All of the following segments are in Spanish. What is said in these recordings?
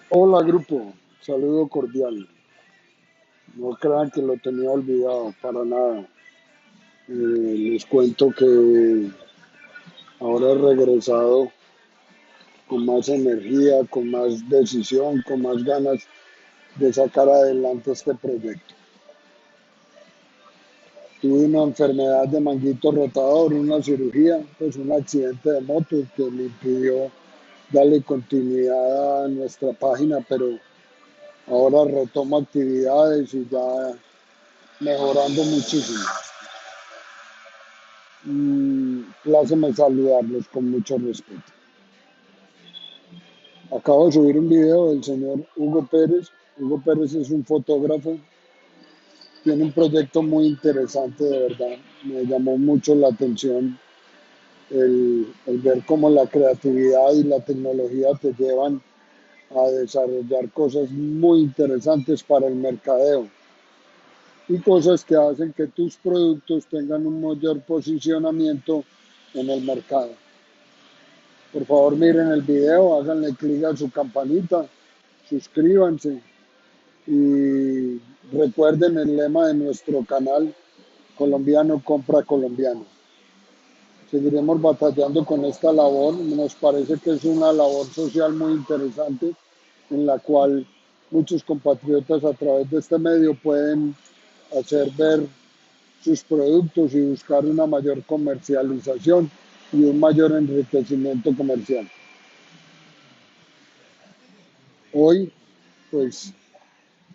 Hola grupo, saludo cordial. No crean que lo tenía olvidado, para nada. Les cuento que ahora he regresado con más energía, con más decisión, con más ganas de sacar adelante este proyecto. Tuve una enfermedad de manguito rotador, una cirugía, pues un accidente de moto que me impidió darle continuidad a nuestra página, pero ahora retomo actividades y ya mejorando muchísimo. Pláceme saludarlos con mucho respeto. Acabo de subir un video del señor Hugo Pérez. Hugo Pérez es un fotógrafo, tiene un proyecto muy interesante, de verdad. Me llamó mucho la atención el ver cómo la creatividad y la tecnología te llevan a desarrollar cosas muy interesantes para el mercadeo y cosas que hacen que tus productos tengan un mayor posicionamiento en el mercado. Por favor, miren el video, háganle clic a su campanita, suscríbanse y recuerden el lema de nuestro canal, Colombiano compra colombiano. Seguiremos batallando con esta labor, nos parece que es una labor social muy interesante en la cual muchos compatriotas a través de este medio pueden hacer ver sus productos y buscar una mayor comercialización y un mayor enriquecimiento comercial. Hoy, pues,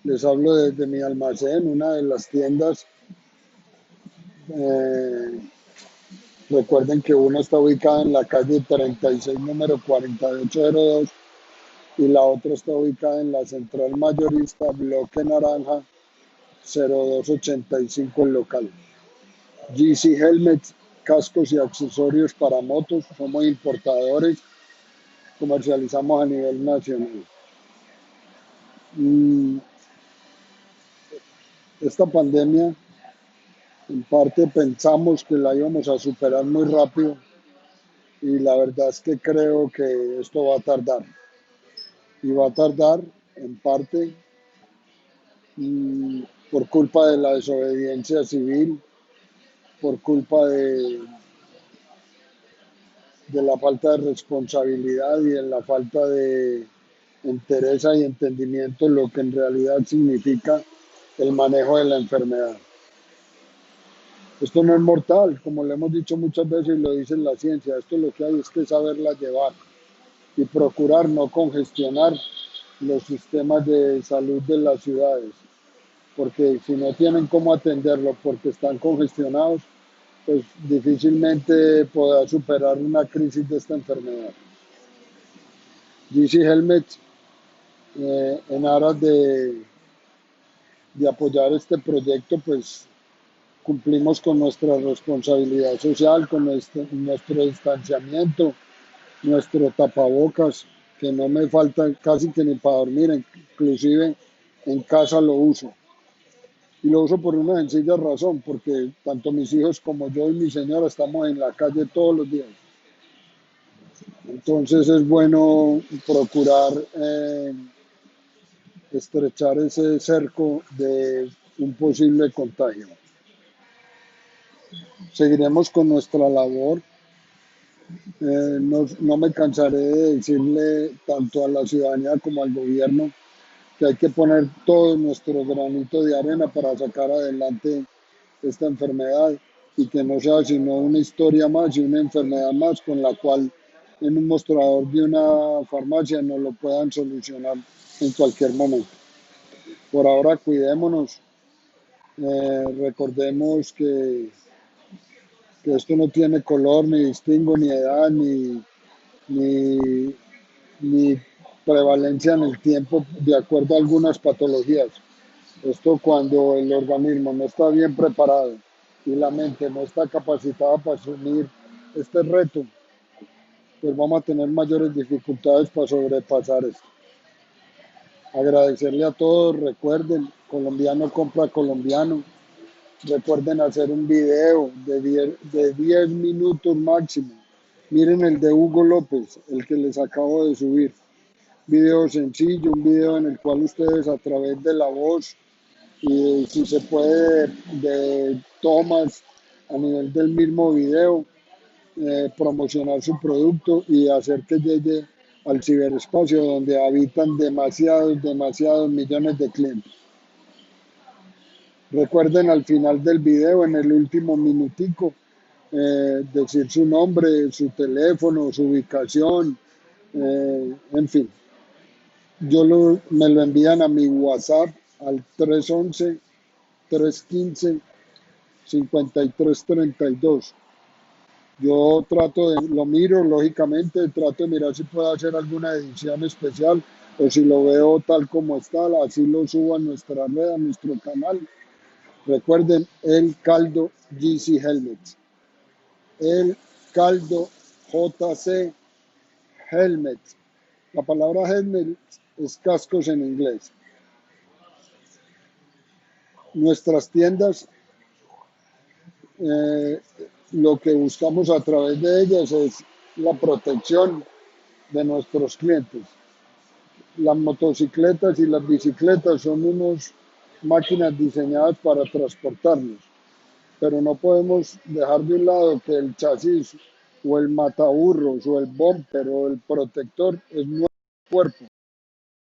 les hablo desde mi almacén, una de las tiendas. Eh, Recuerden que una está ubicada en la calle 36, número 4802, y la otra está ubicada en la central mayorista, bloque naranja, 0285 el local. GC Helmets, cascos y accesorios para motos, somos importadores, comercializamos a nivel nacional. Esta pandemia, en parte pensamos que la íbamos a superar muy rápido, y la verdad es que creo que esto va a tardar. Y va a tardar en parte por culpa de la desobediencia civil, por culpa de la falta de responsabilidad y de la falta de entereza y entendimiento lo que en realidad significa el manejo de la enfermedad. Esto no es mortal, como le hemos dicho muchas veces y lo dice la ciencia, esto lo que hay es que saberla llevar y procurar no congestionar los sistemas de salud de las ciudades, porque si no tienen cómo atenderlo porque están congestionados, pues difícilmente podrá superar una crisis de esta enfermedad. GC Helmet, en aras de apoyar este proyecto, pues cumplimos con nuestra responsabilidad social, con nuestro distanciamiento, nuestro tapabocas, que no me falta casi que ni para dormir, inclusive en casa lo uso. Y lo uso por una sencilla razón, porque tanto mis hijos como yo y mi señora estamos en la calle todos los días. Entonces es bueno procurar estrechar ese cerco de un posible contagio. Seguiremos con nuestra labor. No me cansaré de decirle tanto a la ciudadanía como al gobierno que hay que poner todo nuestro granito de arena para sacar adelante esta enfermedad y que no sea sino una historia más y una enfermedad más con la cual en un mostrador de una farmacia no lo puedan solucionar en cualquier momento. Por ahora cuidémonos, recordemos que esto no tiene color, ni distingo, ni edad, ni, ni prevalencia en el tiempo de acuerdo a algunas patologías. Esto cuando el organismo no está bien preparado y la mente no está capacitada para asumir este reto, pues vamos a tener mayores dificultades para sobrepasar esto. Agradecerle a todos, recuerden, colombiano compra colombiano, recuerden hacer un video de 10 minutos máximo. Miren el de Hugo López, el que les acabo de subir. video sencillo, un video en el cual ustedes a través de la voz y si se puede de tomas a nivel del mismo video, promocionar su producto y hacer que llegue al ciberespacio donde habitan demasiados millones de clientes. Recuerden al final del video, en el último minutico, decir su nombre, su teléfono, su ubicación, en fin. Me lo envían a mi WhatsApp al 311-315-5332. Yo lo miro, lógicamente, trato de mirar si puedo hacer alguna edición especial o si lo veo tal como está, así lo subo a nuestra red, a nuestro canal. Recuerden el Caldo GC Helmets, el Caldo JC Helmets. La palabra helmet es cascos en inglés. Nuestras tiendas, eh, lo que buscamos a través de ellas es la protección de nuestros clientes. Las motocicletas y las bicicletas son unas máquinas diseñadas para transportarnos, pero no podemos dejar de un lado que el chasis o el mataburros o el bumper o el protector es nuestro cuerpo.